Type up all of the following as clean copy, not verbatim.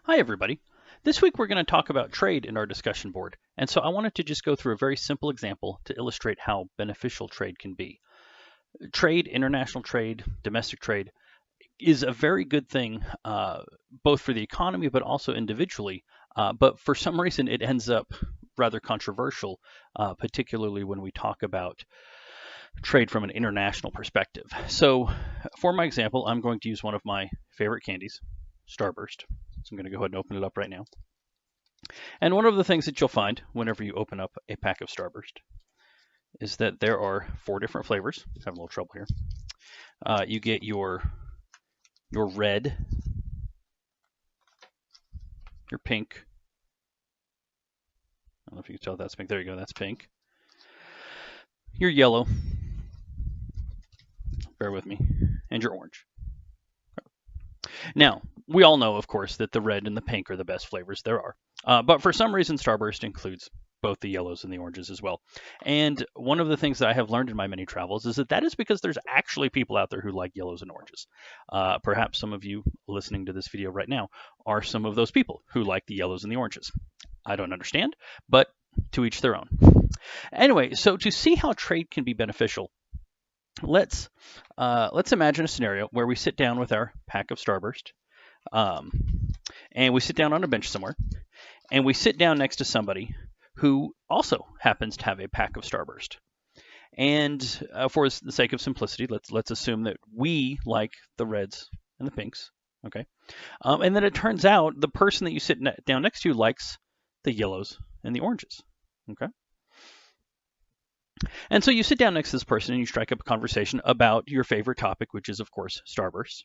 Hi, everybody. This week we're going to talk about trade in our discussion board. And so I wanted to just go through a very simple example to illustrate how beneficial trade can be. Trade, international trade, domestic trade, is a very good thing, both for the economy but also individually. But for some reason, it ends up rather controversial, particularly when we talk about trade from an international perspective. So for my example, I'm going to use one of my favorite candies, Starburst. So I'm going to go ahead and open it up right now. And one of the things that you'll find whenever you open up a pack of Starburst is that there are 4 different flavors. I'm having a little trouble here. You get your red, your pink. I don't know if you can tell that's pink. There you go, that's pink. Your yellow, bear with me, and your orange. Now, we all know, of course, that the red and the pink are the best flavors there are. But for some reason, Starburst includes both the yellows and the oranges as well. And one of the things that I have learned in my many travels is that is because there's actually people out there who like yellows and oranges. Perhaps some of you listening to this video right now are some of those people who like the yellows and the oranges. I don't understand, but to each their own. Anyway, so to see how trade can be beneficial, let's imagine a scenario where we sit down with our pack of Starburst, and we sit down on a bench somewhere, and we sit down next to somebody who also happens to have a pack of Starburst. And for the sake of simplicity, let's assume that we like the reds and the pinks, okay? And then it turns out the person that you sit down next to likes the yellows and the oranges, okay? And so you sit down next to this person and you strike up a conversation about your favorite topic, which is, of course, Starburst.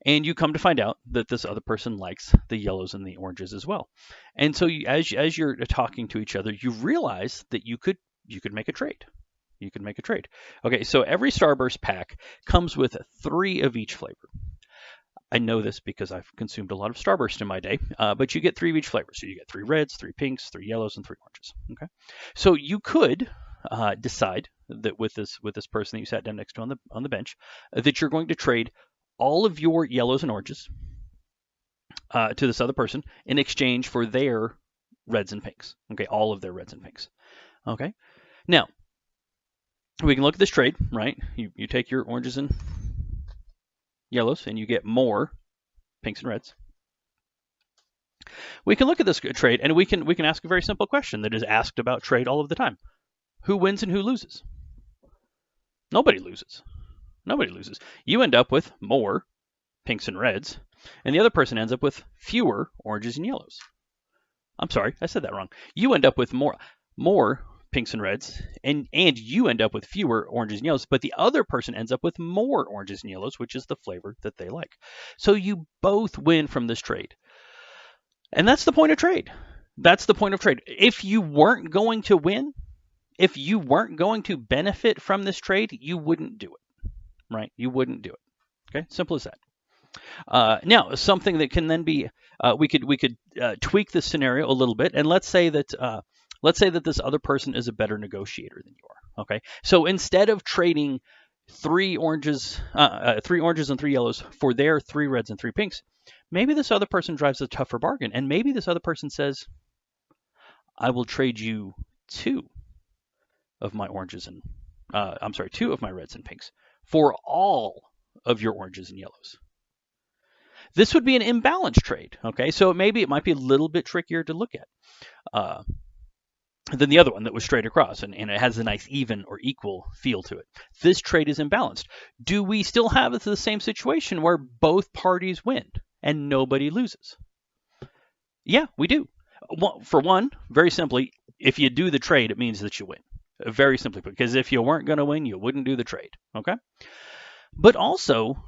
And you come to find out that this other person likes the yellows and the oranges as well. And so as you're talking to each other, you realize that you could make a trade. You could make a trade. Okay, so every Starburst pack comes with 3 of each flavor. I know this because I've consumed a lot of Starburst in my day, but you get 3 of each flavor. So you get 3 reds, 3 pinks, 3 yellows, and 3 oranges. Okay, so you could decide that with this person that you sat down next to on the bench, that you're going to trade all of your yellows and oranges to this other person in exchange for their reds and pinks. Okay, all of their reds and pinks. Okay, now we can look at this trade, right? You take your oranges and yellows and you get more pinks and reds. We can look at this trade and we can ask a very simple question that is asked about trade all of the time. Who wins and who loses? Nobody loses. Nobody loses. You end up with more pinks and reds, and the other person ends up with fewer oranges and yellows. I'm sorry, I said that wrong. You end up with more pinks and reds, and you end up with fewer oranges and yellows, but the other person ends up with more oranges and yellows, which is the flavor that they like. So you both win from this trade. And that's the point of trade. That's the point of trade. If you weren't going to win, if you weren't going to benefit from this trade, you wouldn't do it, right? You wouldn't do it. Okay, simple as that. Now, something that can then be, we could tweak this scenario a little bit, and let's say that this other person is a better negotiator than you are. Okay, so instead of trading 3 oranges and 3 yellows for their 3 reds and 3 pinks, maybe this other person drives a tougher bargain, and maybe this other person says, "I will trade you 2 of my oranges and 2 of my reds and pinks for all of your oranges and yellows." This would be an imbalanced trade, okay? So maybe it might be a little bit trickier to look at than the other one that was straight across, and it has a nice even or equal feel to it. This trade is imbalanced. Do we still have the same situation where both parties win and nobody loses? Yeah, we do. For one, very simply, if you do the trade, it means that you win. Very simply, because if you weren't going to win, you wouldn't do the trade, okay? But also,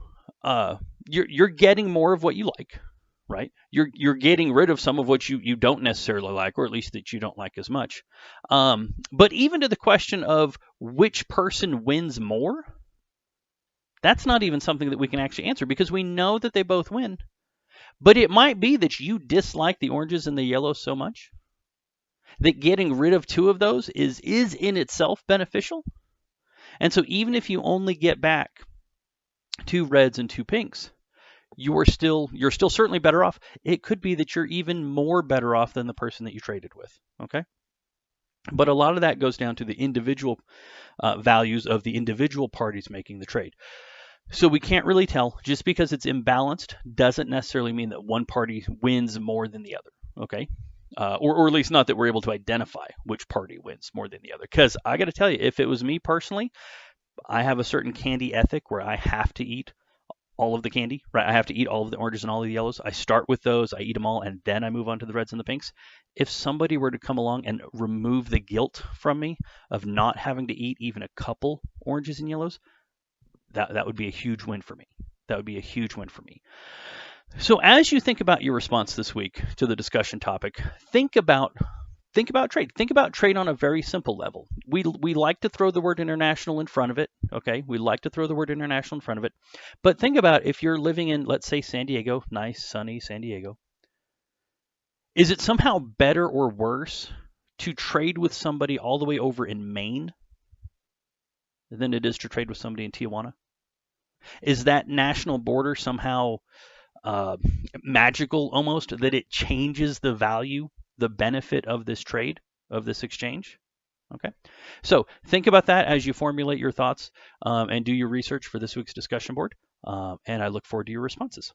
you're getting more of what you like, right? You're getting rid of some of what you don't necessarily like, or at least that you don't like as much. But even to the question of which person wins more, that's not even something that we can actually answer because we know that they both win. But it might be that you dislike the oranges and the yellows so much that getting rid of 2 of those is in itself beneficial. And so even if you only get back 2 reds and 2 pinks, you're still certainly better off. It could be that you're even more better off than the person that you traded with. Okay. But a lot of that goes down to the individual values of the individual parties making the trade. So we can't really tell. Just because it's imbalanced doesn't necessarily mean that one party wins more than the other. Okay. Or at least not that we're able to identify which party wins more than the other. Because I got to tell you, if it was me personally, I have a certain candy ethic where I have to eat all of the candy, right? I have to eat all of the oranges and all of the yellows. I start with those, I eat them all, and then I move on to the reds and the pinks. If somebody were to come along and remove the guilt from me of not having to eat even a couple oranges and yellows, that would be a huge win for me. That would be a huge win for me. So as you think about your response this week to the discussion topic, think about trade. Think about trade on a very simple level. We like to throw the word international in front of it. Okay, we like to throw the word international in front of it. But think about if you're living in, let's say, San Diego, nice sunny San Diego. Is it somehow better or worse to trade with somebody all the way over in Maine than it is to trade with somebody in Tijuana? Is that national border somehow magical almost, that it changes the value, the benefit of this trade, of this exchange? Okay, so think about that as you formulate your thoughts and do your research for this week's discussion board. And I look forward to your responses.